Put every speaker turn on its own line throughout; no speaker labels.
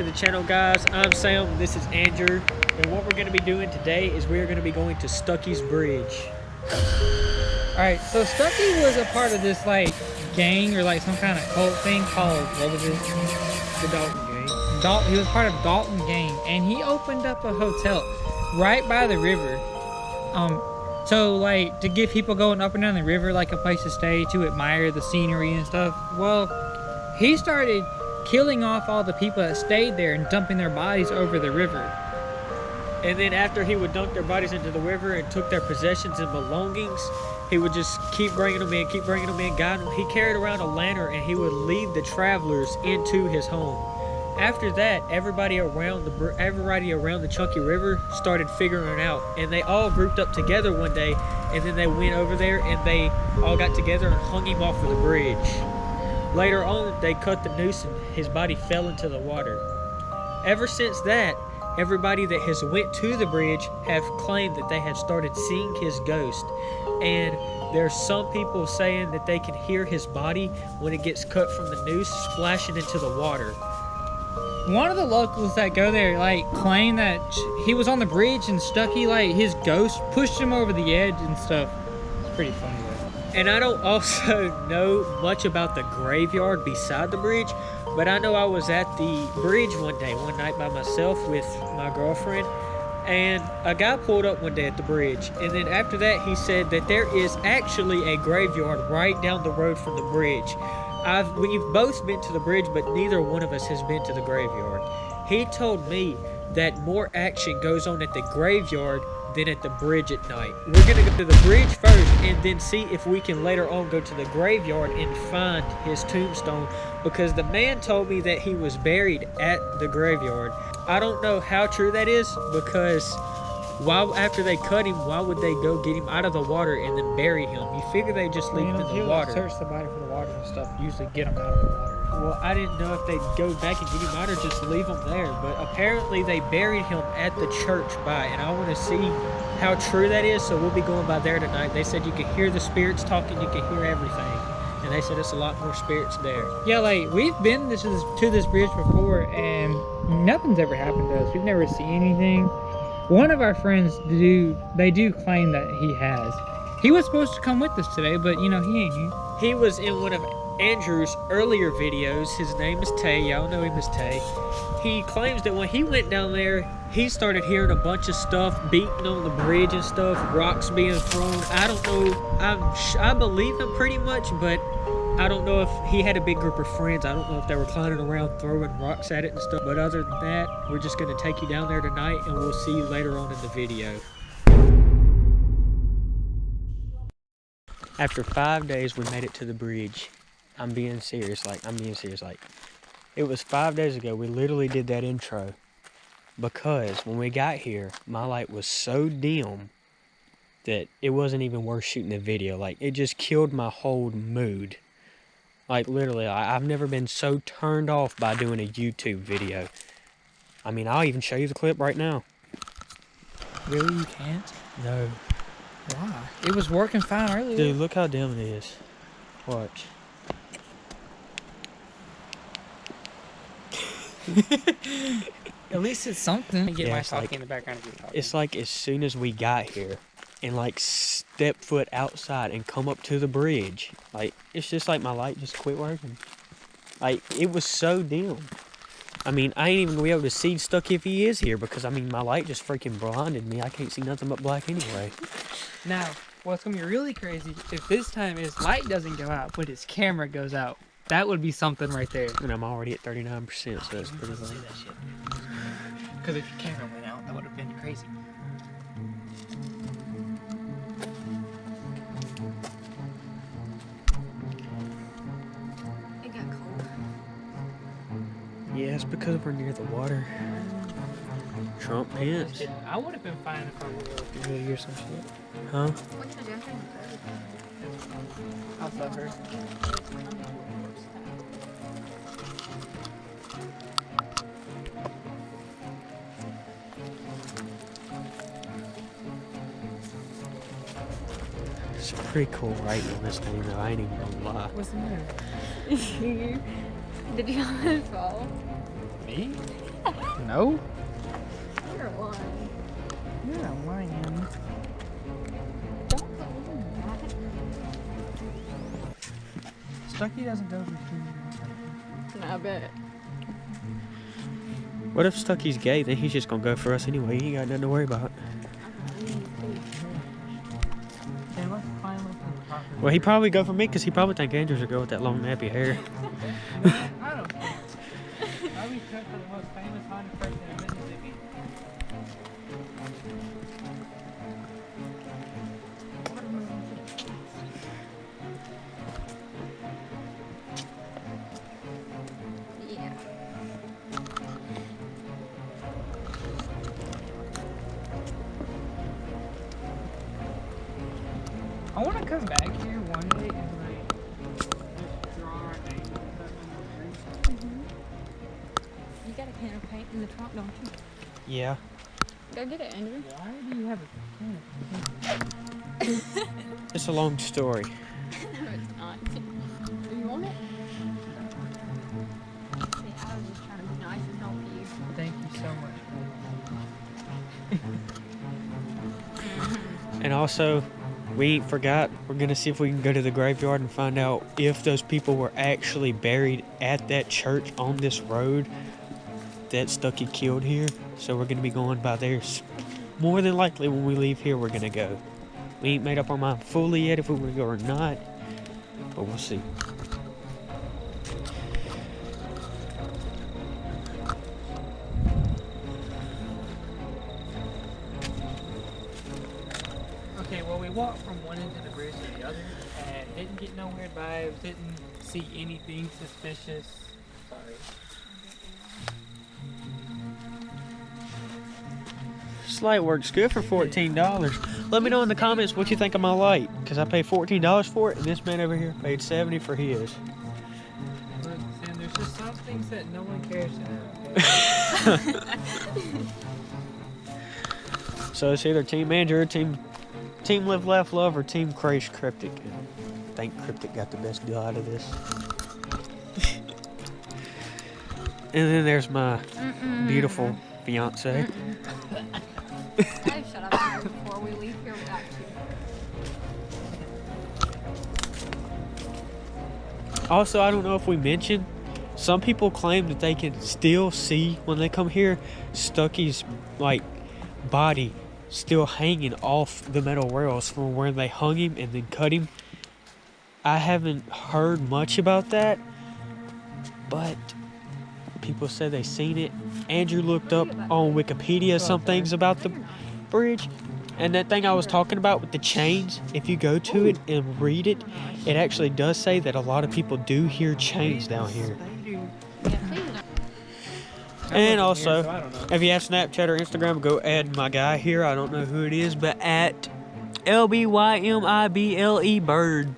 to the channel, guys. I'm Sam, this is Andrew, and what we're going to be doing today is we're going to be going to Stuckeys Bridge.
Alright, so Stuckey was a part of this like gang or like some kind of cult thing called, what was it?
The Dalton Gang.
He was part of Dalton gang, and he opened up a hotel right by the river. So like to give people going up and down the river like a place to stay, to admire the scenery and stuff. Well, he started killing off all the people that stayed there and dumping their bodies over the river.
And then after he would dunk their bodies into the river and took their possessions and belongings, he would just keep bringing them in, guiding them. He carried around a lantern and he would lead the travelers into his home. After that, everybody around the Chunky River started figuring it out, and they all grouped up together one day, and then they went over there and they all got together and hung him off of the bridge. Later on, they cut the noose and his body fell into the water. Ever since that, everybody that has went to the bridge have claimed that they have started seeing his ghost, and there's some people saying that they can hear his body when it gets cut from the noose splashing into the water.
One of the locals that go there like claim that he was on the bridge and Stuckey, like his ghost pushed him over the edge and stuff. It's pretty funny though.
And I don't also know much about the graveyard beside the bridge, but I know I was at the bridge one night by myself with my girlfriend, and a guy pulled up one day at the bridge, and then after that he said that there is actually a graveyard right down the road from the bridge. We've both been to the bridge, but neither one of us has been to the graveyard. He told me that more action goes on at the graveyard than at the bridge at night. We're gonna go to the bridge first and then see if we can later on go to the graveyard and find his tombstone, because the man told me that he was buried at the graveyard. I don't know how true that is, because after they cut him, why would they go get him out of the water and then bury him? You figure they just leave him in the water.
Search the body for the water and stuff. Usually get him out of the water.
Well, I didn't know if they'd go back and get him out or just leave him there, but apparently they buried him at the church by, and I want to see how true that is, so we'll be going by there tonight. They said you could hear the spirits talking, you could hear everything, and they said it's a lot more spirits there.
Yeah, like we've been to this bridge before, and nothing's ever happened to us. We've never seen anything. One of our friends do claim that he has. He was supposed to come with us today, but you know, he ain't here.
He was in one of Andrew's earlier videos. His name is Tay. Y'all know him as Tay. He claims that when he went down there, he started hearing a bunch of stuff beating on the bridge and stuff, rocks being thrown. I don't know. I believe him pretty much, but I don't know if he had a big group of friends. I don't know if they were climbing around throwing rocks at it and stuff. But other than that, we're just going to take you down there tonight, and we'll see you later on in the video. After 5 days, we made it to the bridge. I'm being serious. It was 5 days ago. We literally did that intro because when we got here, my light was so dim that it wasn't even worth shooting the video. Like, it just killed my whole mood. Like, literally, I've never been so turned off by doing a YouTube video. I mean, I'll even show you the clip right now.
Really, you can't?
No.
Why? It was working fine earlier.
Dude, look how dim it is. Watch.
At least it's something.
Yeah,
Get my
it's
talking
like,
in the background of you talking.
It's like as soon as we got here and like step foot outside and come up to the bridge, like it's just like my light just quit working. Like, it was so dim. I mean, I ain't even gonna be able to see Stuckey if he is here, because I mean my light just freaking blinded me. I can't see nothing but black anyway.
Now, what's gonna be really crazy if this time his light doesn't go out, but his camera goes out. That would be something right there.
And I'm already at 39%, so that's pretty low.
Because if your camera went out, that would have been crazy.
It got cold.
Yeah, it's because we're near the water. Trump pants.
I would have been fine if I were a video or some shit.
Huh?
What can I do?
I'll love her.
It's pretty cool writing on this thing, though. I ain't even gonna lie.
What's the matter?
Did you almost fall?
Me? No.
You're a lion.
You're a lion.
Don't believe that.
Stuckey doesn't go for food.
I bet.
What if Stucky's gay? Then he's just gonna go for us anyway. He ain't got nothing to worry about.
Okay, let's climb up to the top of
Well, he probably go for me because he probably think Andrew's a girl with that long nappy hair.
I don't care. I'll be cut for the most famous haunted person in Mississippi.
Yeah.
I want to come back here one day and like just draw our names and stuff on the street.
You got a can of paint in the trunk, don't you?
Yeah.
Go get it, Andrew.
Why do you have a can?
It's a long story.
No, it's not. Do you want it? See, I was just trying to be nice and help you.
Thank you so much.
And also, we ain't forgot, we're gonna see if we can go to the graveyard and find out if those people were actually buried at that church on this road that Stuckey killed here. So we're gonna be going by there. More than likely when we leave here, we're gonna go. We ain't made up our mind fully yet if we're gonna go or not, but we'll see.
Okay, well, we walked from one end of the bridge to the other and didn't get no weird vibes, didn't see anything suspicious. Sorry.
This light works good for $14. Let me know in the comments what you think of my light, because I paid $14 for it, and this man over here paid $70 for his.
Look, Sam, there's just some things that no one cares about. Okay?
So it's either Team Andrew or Team Live, Laugh, Love, or Team Crash Cryptic. And I think Cryptic got the best deal out of this. And then there's my beautiful fiance.
Hey, shut up Andrew, before we leave here without you.
Also, I don't know if we mentioned, some people claim that they can still see when they come here Stuckey's like body still hanging off the metal rails from where they hung him and then cut him. I haven't heard much about that, but people said they seen it. Andrew looked up on Wikipedia some things about the bridge, and that thing I was talking about with the chains, if you go to it and read it, it actually does say that a lot of people do hear chains down here. And also, if you have Snapchat or Instagram, go add my guy here. I don't know who it is, but at LBYMIBLE Bird.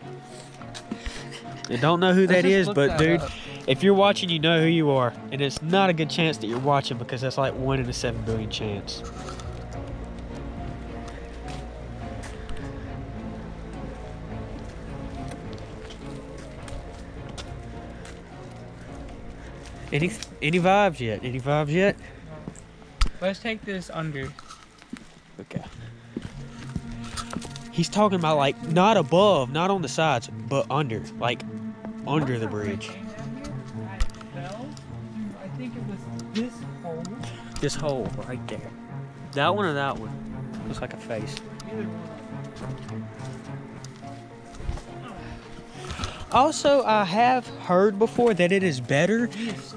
I don't know who that is, but dude, if you're watching, you know who you are. And it's not a good chance that you're watching, because that's like 1 in a 7 billion chance. Any vibes yet? Any vibes yet?
Let's take this under.
Okay. He's talking about like not above, not on the sides, but under, like under the bridge.
I think it was this hole.
This hole right there. That one or that one? Looks like a face.
Either one.
Also, I have heard before that it is better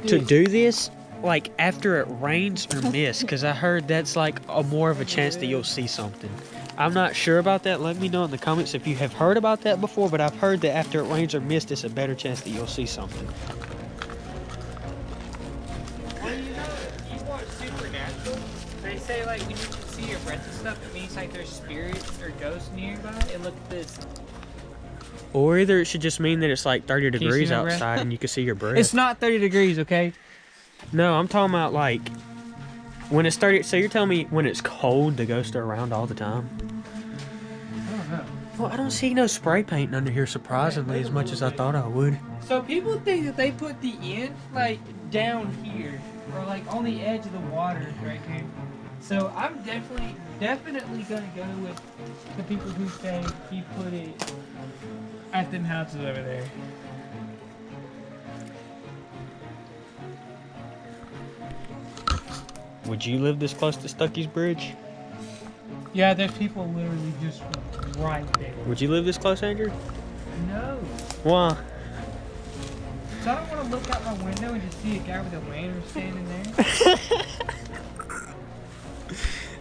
to do this like after it rains or mists, because I heard that's like a more of a chance that you'll see something. I'm not sure about that. Let me know in the comments if you have heard about that before, but I've heard that after it rains or mists, it's a better chance that you'll see something.
Well, you watch Supernatural. They say like when you can see your breath and stuff, it means like there's spirits or ghosts nearby. And look at this.
Or either it should just mean that it's like 30
you
degrees
see my breath?
outside and you can see your breath.
It's not 30 degrees, okay?
No, I'm talking about like when it's 30. So you're telling me when it's cold, the ghosts are around all the time?
I don't know.
Well, I don't see no spray painting under here, surprisingly, as much as I thought I would.
So people think that they put the end like down here. or like on the edge of the water right here. So I'm definitely gonna go with the people who say he put it at them houses over there.
Would you live this close to Stuckeys Bridge?
Yeah, there's people literally just right there.
Would you live this close, Andrew?
No.
Why?
So I don't want to look out my window and just see a guy with a lantern standing there.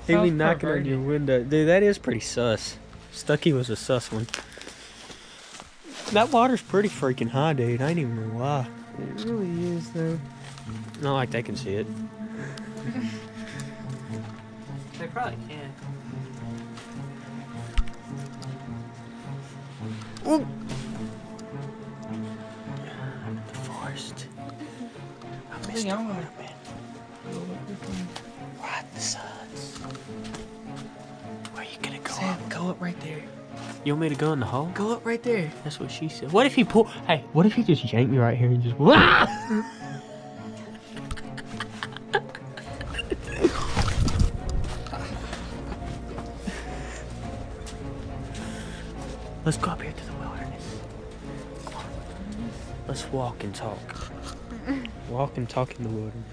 He'd be
Sounds
knocking on your
perverted.
window. Dude, that is pretty sus. Stuckey was a sus one. That water's pretty freaking high, dude. I ain't even gonna lie.
It really is, though.
Not like they can see it.
They probably can.
Ooh. The forest. I missed
think
the
I'm gonna-
water, man. Right the suns. Where you gonna go
Sam,
up?
go up right there.
You want me to go in the hole?
Go up right there.
That's what she said. What if he pull? Hey, what if he just yanked me right here and just? Wah! Let's go up here to the wilderness. Come on. Let's walk and talk. Walk and talk in the wilderness.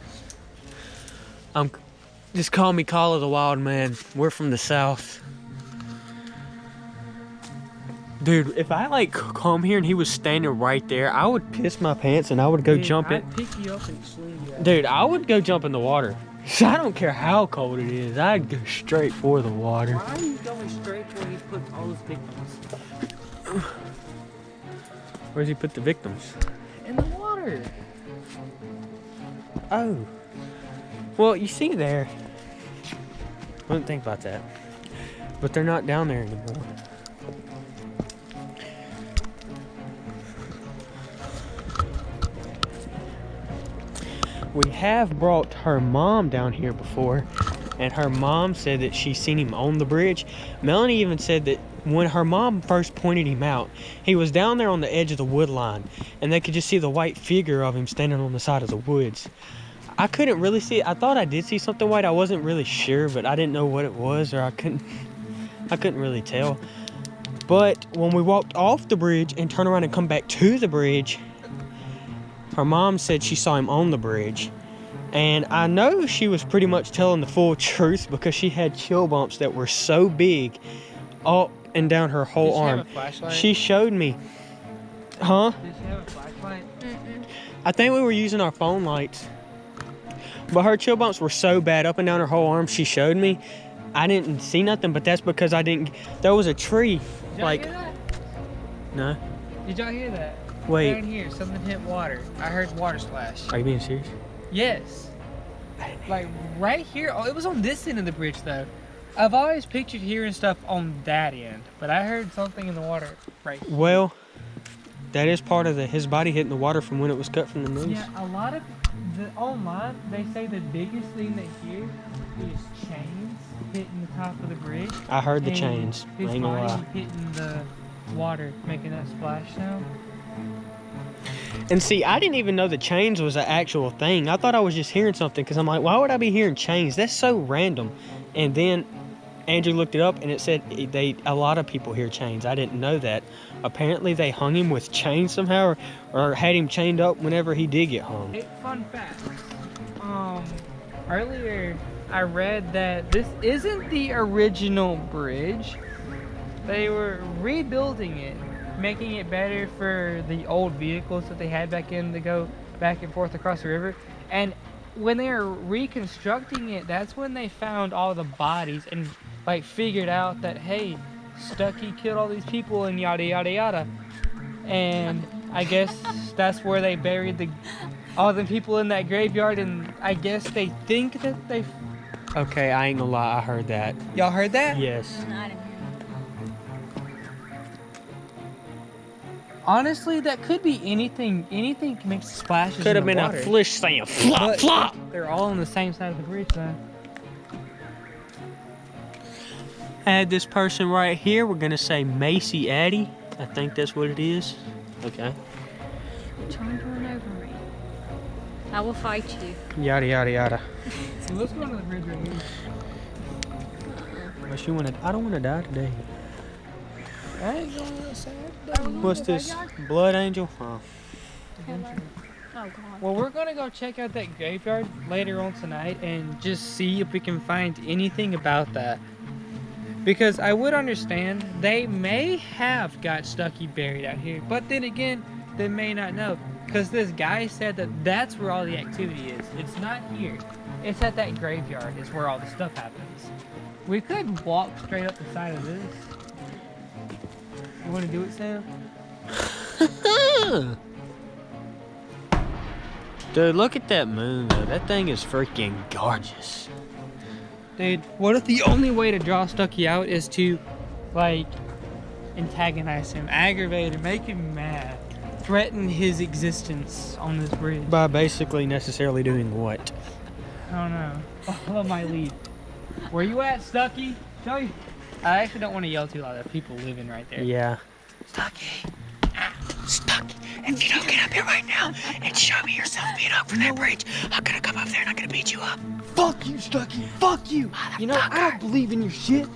Just call me Call of the Wild Man. We're from the South. Dude, if I like come here and he was standing right there, I would piss my pants and I would go jump in.
I'd pick you up and swing you out.
Dude, I would go jump in the water. I don't care how cold it is. I'd go straight for the water.
Why are you going straight where he puts all his victims?
Where's he put the victims?
In the water.
Oh. Well, you see there. I didn't think about that. But they're not down there anymore. We have brought her mom down here before, and her mom said that she's seen him on the bridge. Melanie even said that when her mom first pointed him out, he was down there on the edge of the wood line, and they could just see the white figure of him standing on the side of the woods. I couldn't really see it. I thought I did see something white. I wasn't really sure, but I didn't know what it was, or I couldn't really tell. But when we walked off the bridge and turned around and come back to the bridge, her mom said she saw him on the bridge. And I know she was pretty much telling the full truth because she had chill bumps that were so big up and down her whole
Did she
arm.
have a flashlight?
She showed me. Huh?
Did she have a flashlight?
I think we were using our phone lights. But her chill bumps were so bad up and down her whole arm, she showed me. I didn't see nothing, but that's because I didn't. There was a tree.
Did y'all
Like,
hear that?
no.
Did y'all hear that?
Wait.
Down here, something hit water. I heard water splash.
Are you being serious?
Yes. Like right here. Oh, it was on this end of the bridge though. I've always pictured hearing stuff on that end, but I heard something in the water right here.
Well, that is part of his body hitting the water from when it was cut from the news.
Yeah, a lot of online they say the biggest thing they hear is chains hitting the top of the bridge.
I heard the
and
chains. I
His
ain't gonna
body
lie.
hitting the water, making that splash sound.
And see, I didn't even know the chains was an actual thing. I thought I was just hearing something because I'm like, why would I be hearing chains? That's so random. And then Andrew looked it up and it said a lot of people hear chains. I didn't know that. Apparently they hung him with chains somehow or had him chained up whenever he did get hung.
Hey, fun fact. Earlier I read that this isn't the original bridge. They were rebuilding it, making it better for the old vehicles that they had back in to go back and forth across the river. And when they were reconstructing it, that's when they found all the bodies and like figured out that, hey, Stuckey killed all these people and yada yada yada. And I guess that's where they buried all the people in that graveyard, and I guess they think that they...
Okay, I ain't gonna lie, I heard that.
Y'all heard that?
Yes.
No, I didn't hear
Honestly, that could be anything. Anything can make splashes.
Could have
in the
been
water.
a flish saying flop,
But
flop.
They're all on the same side of the bridge, though.
Add this person right here. We're gonna say Macy Addy. I think that's what it is. Okay.
Trying to run over me. I will fight you.
Yada yada yada.
So let's go to the bridge right here.
Unless you wanna, I don't wanna die today.
I ain't going outside.
What's this? Blood angel? Oh.
Oh god.
Well, we're gonna go check out that graveyard later on tonight and just see if we can find anything about that. Because I would understand they may have got Stuckey buried out here, but then again, they may not know. Because this guy said that that's where all the activity is. It's not here. It's at that graveyard is where all the stuff happens. We could walk straight up the side of this. You want to do it, Sam?
Dude, look at that moon though. That thing is freaking gorgeous.
Dude, what if the only way to draw Stuckey out is to, like, antagonize him, aggravate him, make him mad, threaten his existence on this bridge?
By basically necessarily doing what?
I don't know. Follow my lead. Where you at, Stuckey? Show you. I actually don't want to yell too loud. There are people living right there.
Yeah.
Stuckey, if you don't get up here right now and show me yourself being up for that bridge, I'm gonna come up there and I'm gonna beat you up.
Fuck you, Stuckey. Fuck you. You know, I don't believe in your shit.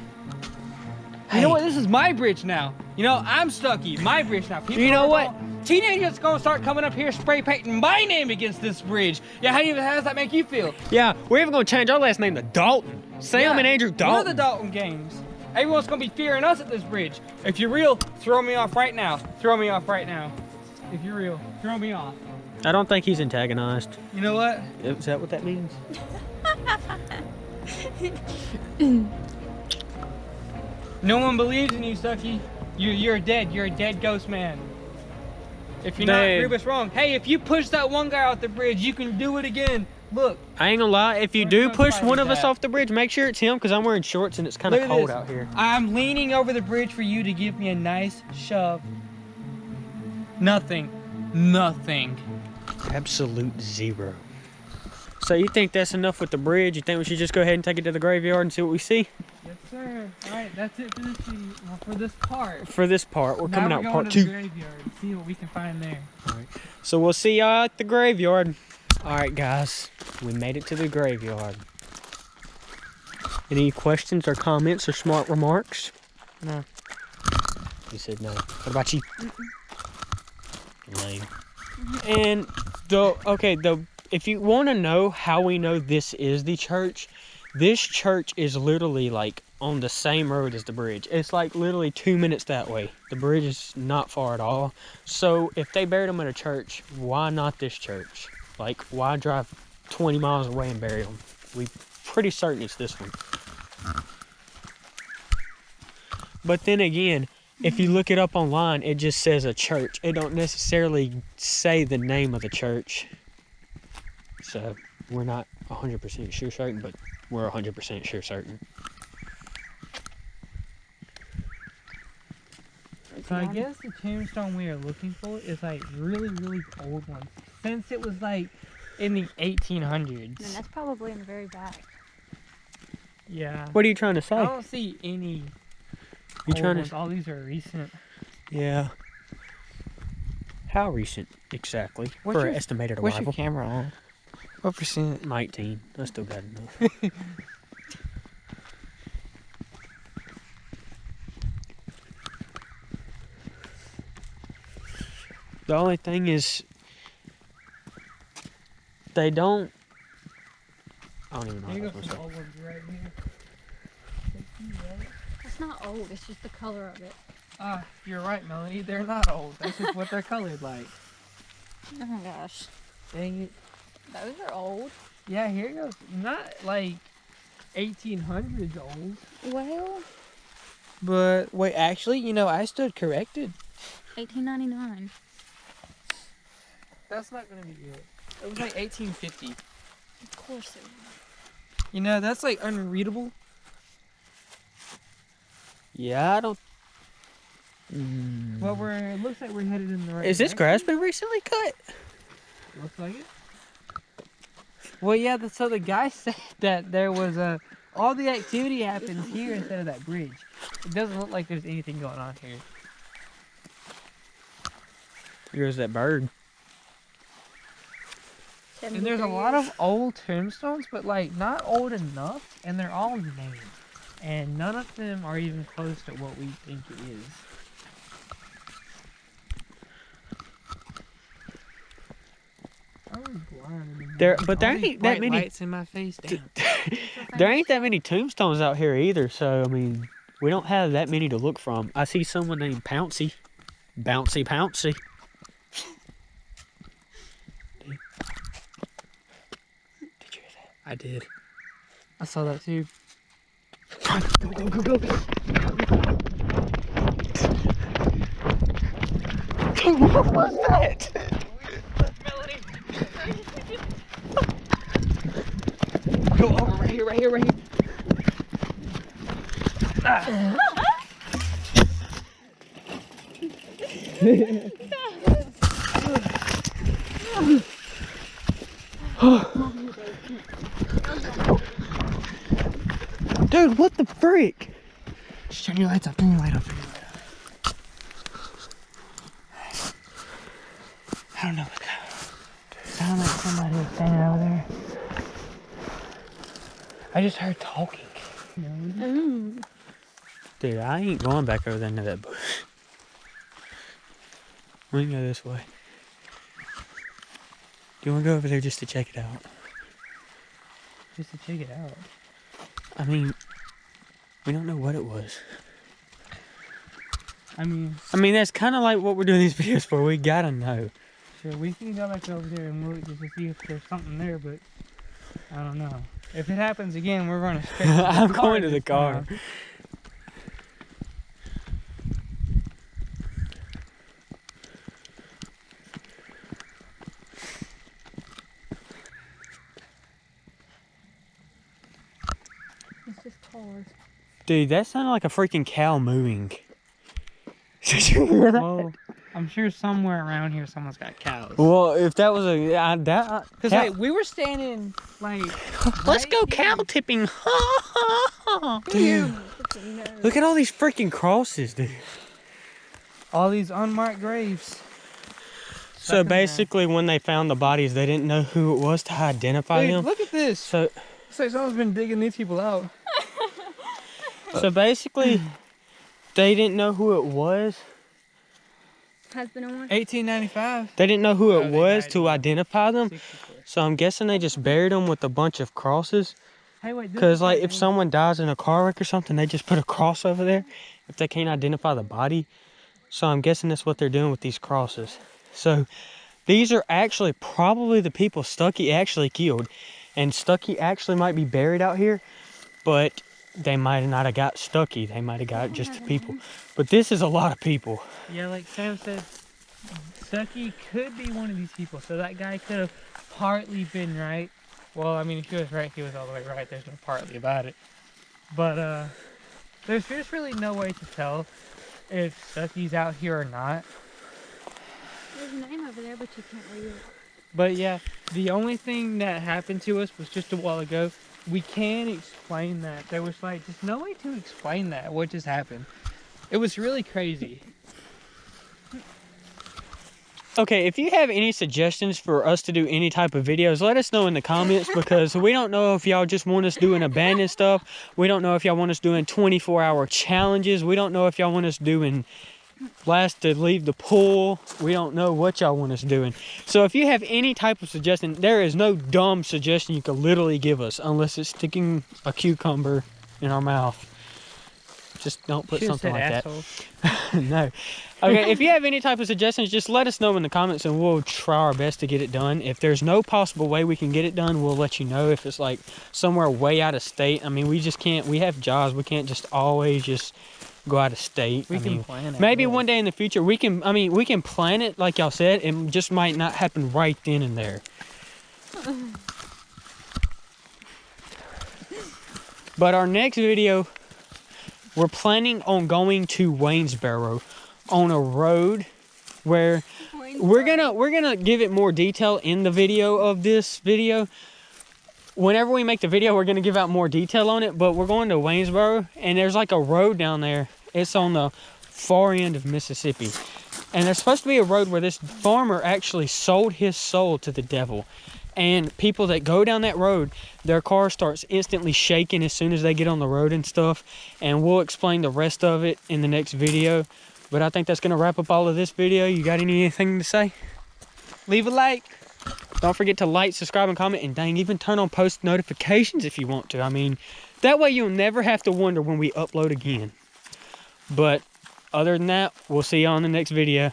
Hey.
You know what? This is my bridge now. You know, I'm Stuckey. My bridge now. People
You know what?
Teenagers gonna start coming up here spray painting my name against this bridge. Yeah, how does that make you feel?
Yeah, we're even gonna change our last name to Dalton. Sam and Andrew
We're
Dalton.
the Dalton Games. Everyone's gonna be fearing us at this bridge. If you're real, throw me off right now. Throw me off right now. If you're real, throw me off.
I don't think he's antagonized.
You know what?
Is that what that means?
No one believes in you, Stuckey. You're dead. You're a dead ghost man. If you're
Dude.
not, prove us wrong. Hey, if you push that one guy off the bridge, you can do it again. Look.
I ain't gonna lie, if you
Where's
do
my
push
fight
one
with
of us
that?
off the bridge, make sure it's him because I'm wearing shorts and it's kind
Look
of
at
cold
this.
out here.
I'm leaning over the bridge for you to give me a nice shove. Nothing. Nothing.
Absolute zero. So you think that's enough with the bridge? You think we should just go ahead and take it to the graveyard and see what we see?
Yes, sir. All right, that's it for this video, for this part.
For this part, we're coming
now
out
we're
part
going to the
2.
graveyard. See what we can find there.
So we'll see y'all at the graveyard. All right, guys, we made it to the graveyard. Any questions or comments or smart remarks?
No.
He said no. What about you? Lame. And if you want to know how we know this is the church, this church is literally like on the same road as the bridge. It's like literally 2 minutes that way. The bridge is not far at all. So if they buried them at a church, why not this church? Like, why drive 20 miles away and bury them? We pretty certain it's this one. But then again, if you look it up online, it just says a church. It don't necessarily say the name of the church. So we're not 100% sure certain, but we're 100% sure certain.
So I guess the tombstone we are looking for is like really, really old ones. Since it was like in the 1800s.
And that's probably in the very back.
Yeah.
What are you trying to
I
say?
don't see any
You
old
trying
ones.
to?
All these are recent.
Yeah. How recent exactly
What's
for
your-
an estimated
What's your
arrival?
camera on? What percent?
19. I still got enough. The only thing is, they don't. I don't even know
Here
what I
goes
was
some
gonna say.
old ones right here.
It's not old, it's just the color of it.
Ah, you're right, Melanie. They're not old. That's just what they're colored like.
Oh my gosh.
Dang it.
Those are old.
Yeah, here goes. Not like 1800s old.
Well,
But wait, actually, you know, I stood corrected.
1899.
That's not gonna be good. It was like 1850.
Of course it was.
You know, that's like unreadable.
Yeah, I don't.
Well, it looks like we're headed in the right
Is this
direction.
grass been recently cut?
Looks like it. Well, yeah, so the guy said that there was all the activity happens here instead of that bridge. It doesn't look like there's anything going on here.
Here goes that bird.
And there's a lot of old tombstones, but like not old enough, and they're all named. And none of them are even close to what we think it is.
But there ain't that many
lights in my face. Damn.
there ain't that many tombstones out here either, so I mean we don't have that many to look from. I see someone named Pouncy. Bouncy Pouncy. Did you hear that? I did.
I saw that too.
Go, go, go, go. Dude, what was that?
Melanie.
Go over right here, right here, right here. Ah. Dude, what the freak?
Just turn your lights off, turn your light off, turn your light off. I don't know what that sounded like somebody was standing over there. I just heard talking.
Dude, I ain't going back over there into that bush. We can go this way. Do you want to go over there just to check it out?
Just to check it out.
I mean, we don't know what it was.
I mean,
that's kind of like what we're doing these videos for. We gotta know.
sure, we can go back over there and look just to see if there's something there, but I don't know. If it happens again, we're going to straight to the
I'm
car
going to the
this
car.
time.
It's just cars.
Dude, that sounded like a freaking cow mooing. Did you hear that?
Well, I'm sure somewhere around here someone's got cows.
Well, if that was a
Because like we were standing like.
let's go cow tipping. Dude, look at all these freaking crosses, dude.
All these unmarked graves.
So basically, when they found the bodies, they didn't know who it was to identify
Dude,
them.
look at this.
So,
It's like someone's been digging these people out.
so basically, they didn't know who it was.
Husband and wife.
1895.
They didn't know who
Oh,
it
they
was
died
to
in
identify them.
64.
So I'm guessing they just buried them with a bunch of crosses.
Hey, wait. this
Because,
is
like,
like-
if someone dies in a car wreck or something, they just put a cross over there if they can't identify the body. So I'm guessing that's what they're doing with these crosses. So these are actually probably the people Stuckey actually killed. And Stuckey actually might be buried out here, but they might not have got Stuckey. They might have got just the people. But this is a lot of people.
Yeah, like Sam said, Stuckey could be one of these people. So that guy could have partly been right. Well, I mean, if he was right, he was all the way right. There's no partly about it. But there's just really no way to tell if Stuckey's out here or not.
There's a name over there, but you can't read it.
But yeah, the only thing that happened to us was just a while ago. We can't explain that. There was like just no way to explain that, what just happened. It was really crazy.
Okay, if you have any suggestions for us to do any type of videos, let us know in the comments, because we don't know if y'all just want us doing abandoned stuff. We don't know if y'all want us doing 24-hour challenges. We don't know if y'all want us doing last to leave the pool. We don't know what y'all want us doing. So if you have any type of suggestion, there is no dumb suggestion you could literally give us, unless it's sticking a cucumber in our mouth. Just don't put
Should've
something like
said
that.
asshole.
No. Okay, if you have any type of suggestions, just let us know in the comments and we'll try our best to get it done. If there's no possible way we can get it done, we'll let you know. If it's like somewhere way out of state, I mean, we just can't, we have jobs. We can't just always just go out of state.
We
I
can
mean,
plan it.
maybe
yeah.
one day in the future we can, I mean, we can plan it like y'all said. It just might not happen right then and there. But our next video, we're planning on going to Waynesboro on a road where we're gonna give it more detail in the video of this video. Whenever we make the video, we're gonna give out more detail on it, but we're going to Waynesboro and there's like a road down there. It's on the far end of Mississippi. And there's supposed to be a road where this farmer actually sold his soul to the devil. And people that go down that road, their car starts instantly shaking as soon as they get on the road and stuff. And we'll explain the rest of it in the next video. But I think that's going to wrap up all of this video. You got anything to say? Leave a like. Don't forget to like, subscribe, and comment. And dang, even turn on post notifications if you want to. I mean, that way you'll never have to wonder when we upload again. But other than that, we'll see you on the next video.